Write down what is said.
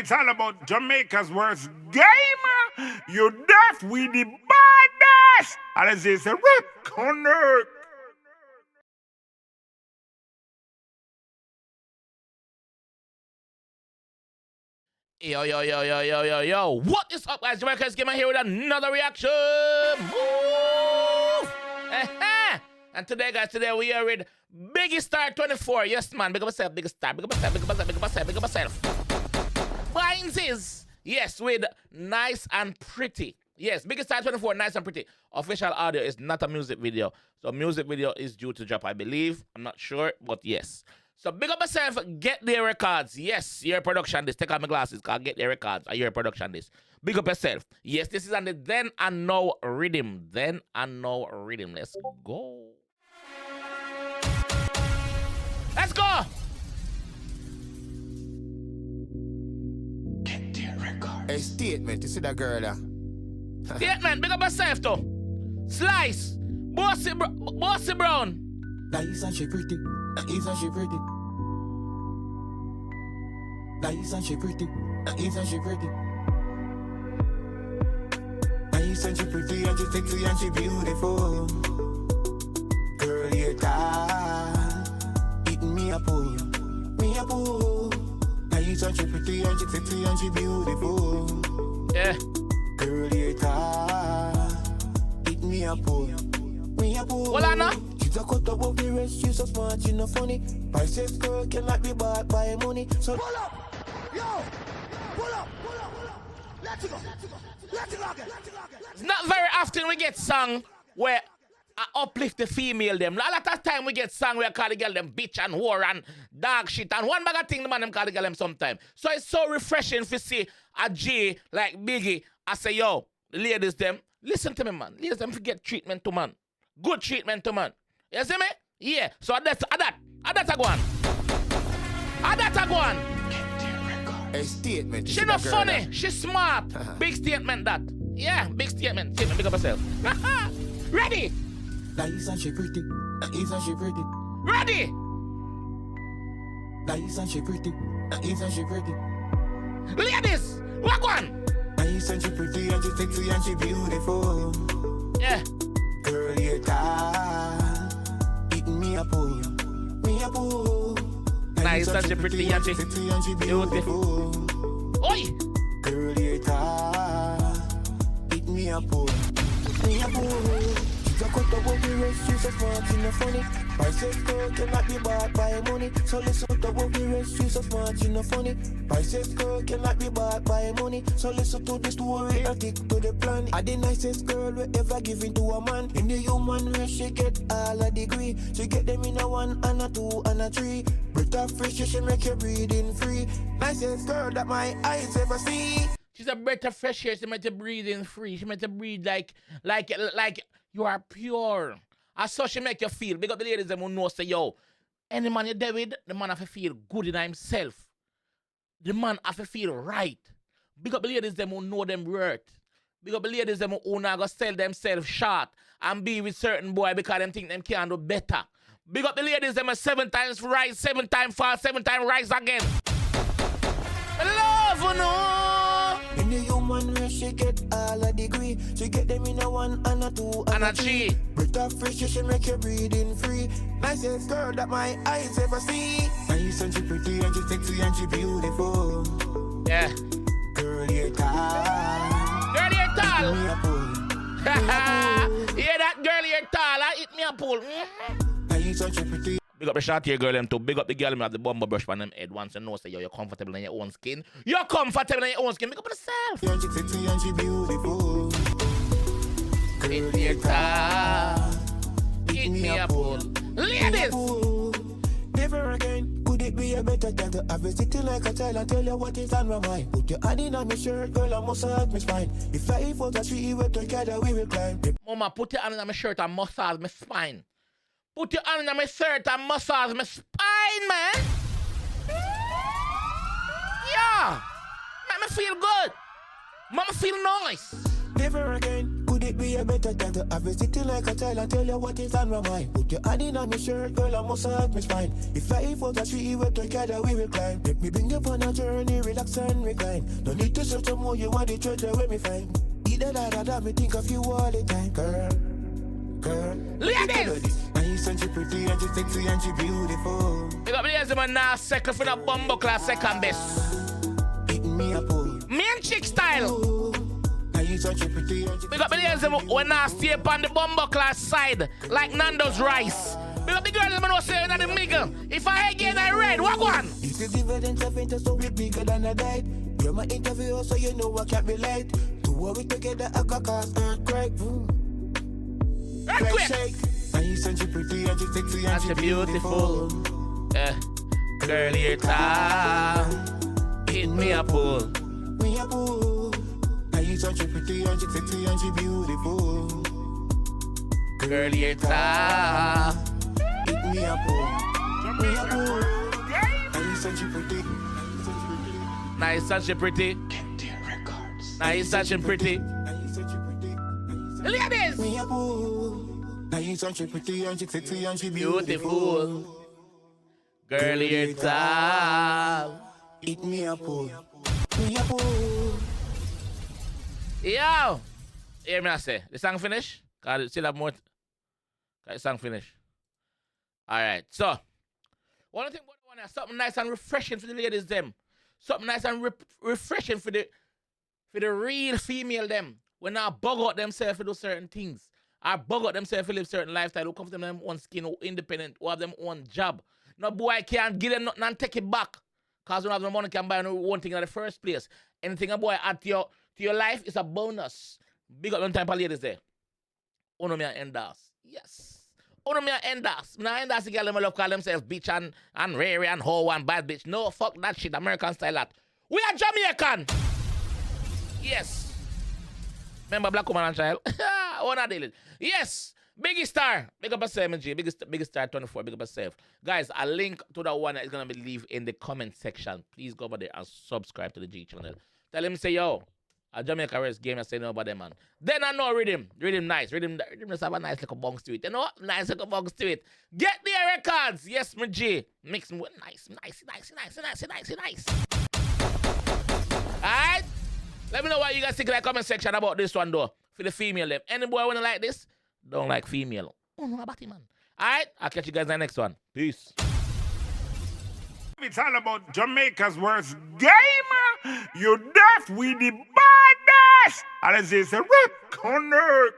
it's all about Jamaica's worst game. You deaf, we the baddest. And as they say, connect. Yo, yo, yo, yo, yo, yo, yo. What is up, guys? JAMAICA'S came here with another reaction. Move! And today, guys, we are with Biggie Star 24. Yes, man. Big up yourself, Biggie Star. Big up yourself, big up yourself, big up yourself, big up yourself. 𝐑𝐄𝐀𝐂𝐓𝐈𝐎𝐍. Yes, with Nice and Pretty. Yes, Biggie Star 24, Nice and Pretty. Official audio is not a music video. So music video is due to drop, I believe. I'm not sure, but yes. So big up yourself, Get Their Records. Yes, your production this. Take out my glasses, cause Get Their Records are your production this. Big up yourself. Yes, this is on the Then and Now rhythm. Then and Now rhythm. Let's go. Let's go. Get Their Records. A statement, you see that girl there? Statement, big up yourself though. Slice. Bossy Brown. Nice and she pretty. Nice and she pretty. Nice and she pretty. Nice and she pretty. Nice and she pretty and she sexy and she beautiful. Girl, you're tired. Eating me a pull. Me a pull. Nice and she pretty and she sexy and she beautiful. Yeah. Girl, you're tired. Eating me a pull. Me a pull. Well, Anna. She's a cut above the rest, she's so smart, she no funny. Priceless girl cannot be bought by money. So pull up, yo, pull up. Let's go. It's not very often we get song where I uplift the female them. A lot of time we get song where I call the girl them bitch and whore and dog shit and one bag of thing the man them call the girl them sometime. So it's so refreshing to see a J like Biggie. I say, yo, ladies them, listen to me, man. Ladies them forget treatment to man. Good treatment to man. You see me? Yeah. So that's a go on. A go on. A statement. She not funny. She smart. Big statement that. Yeah, big statement. Statement, big up yourself. Ready? Nice and she pretty. Nice and she pretty. Ready? Nice and she pretty. Nice and she pretty. Ladies, walk on. Nice and she pretty and she sexy and she beautiful. Yeah. Girl, you're tired. Me a pull. Nice and she pretty and she beautiful. Oi! Girl, you're tired. Eat me a pull. She's a cut above the rest, she's so smart, she no funny. Priceless girl cannot be bought by money. So listen above the rest, she's so smart, she no funny. Priceless girl cannot be bought by money. So listen to the story and stick to the plan. I the nicest girl we ever given to a man. In the human race, she get all a degree. She get them in a 1 and a 2 and a 3. Breath of fresh, she make you breathing free. Nicest girl that my eyes ever see. She's a breath of fresh air. She made you breathing free. She made you breathe like you are pure. And so she make you feel. Big up the ladies them who know say, yo, any man you there with, the man have to feel good in himself. The man have to feel right. Big up the ladies them who know them worth. Big up the ladies them who not gonna sell themselves short and be with certain boy because them think them can do better. Big up the ladies them 7 times rise, 7 times fall, 7 times rise again. Love you know. In the human race, she get all a degree. She get them in a 1 and a 2 and a 3. Breath of fresh, she make you breathing free. Nicest girl that my eyes ever see. Nice and she pretty and she sexy and she beautiful. Yeah. Girl, you're tall. Girl, you're tall. Me a pull. Yeah, that girl, you're tall. I hit me a pull. Nice and she pretty. Big up the short hair girl them too. Big up the girl them have the bumble brush on them head once you know say yo, you're comfortable in your own skin. You're comfortable in your own skin. Big up yourself. And she sexy and she beautiful. Hit me a tall. Hit me a pull. Ladies. Never again could it be a better time to have you sitting like a child and tell you what is on my mind. Put your hand in on my shirt, girl, I massage my spine. If life was a tree, we together we will climb. Mama, put your hand in my shirt and massage my spine. Put your hand in my shirt and massage my spine, man. Yeah. Make me feel good. Make me feel nice. Never again could it be a better time to have you sitting like a child and tell you what is on my mind. Put your hand in on my shirt, girl, I must hurt me spine. If life was a tree, we together we will climb. Let me bring you on a journey, relax and recline. No need to search for more, you want the treasure where me find. Either that, me think of you all the time, girl. Ladies! Nice and she pretty and she sexy and she beautiful. You got me as a now second for the bumbo class second best. Hitting me up, oh. Me and chick style. Nice and she pretty and she We got me as when now stay upon the bumbo class side like Nando's rice. We got the girls that know saying that the middle. If I again I read, what one? This is evidence of interest, so we're bigger than a date. You're my interviewer, so you know I can't be late. To work together, I can cause earthquake. Earthquake! Nice and she pretty and she sexy and she beautiful. Girl, you're time. Hit me a pull. Me a pull. Nice and she pretty and she sexy and she beautiful. Girl, you're time. Hit me a pull. Me a pull. Nice and she pretty. Nice and she pretty. Nice and she pretty. Ladies! Me a pull. Nice and she pretty and she sexy and she Beautiful. Girl, you're time. Hit me a pull. Me a pull. Yo! Hear me I say. The song finish? Cause it still have more. Cause the song finish. Alright, so. One thing about the one is something nice and refreshing for the ladies them. Something nice and refreshing for the real female them. When I bug out themselves to do certain things. I bug out themselves to live certain lifestyle. Who come from them own skin, who independent, who have them own job. No boy can't give them nothing and take it back. Cause when have the money can buy one thing in the first place. Anything a boy add to your life is a bonus. Big up them type of ladies there. Uno me a endorse. Yes. Uno me a endorse. Now endorse the girl them love call themselves bitch and rare and hoe and bad bitch. No, fuck that shit. American style that. We are Jamaican. Yes. Remember Black Woman and Child? I wanna deal it. Yes. Biggie Star. Big up yourself, MG. Biggie Star 24. Big up yourself. Guys, a link to that one is gonna be leave in the comment section. Please go over there and subscribe to the G channel. Tell him say, yo, a Jamaica's game I say no about them, man. Then I know rhythm. Rhythm nice. Rhythm just have a nice little bounce to it. You know what? Nice little bounce to it. Get the records. Yes, my G. Mix them with nice. Alright? Let me know what you guys think in the comment section about this one, though. For the female, them. Any boy wanna like this? Don't like female. Oh, no, about it, man. Alright? I'll catch you guys in the next one. Peace. It's all about Jamaica's worst game. You deaf with the baddest. And it's a rip connect.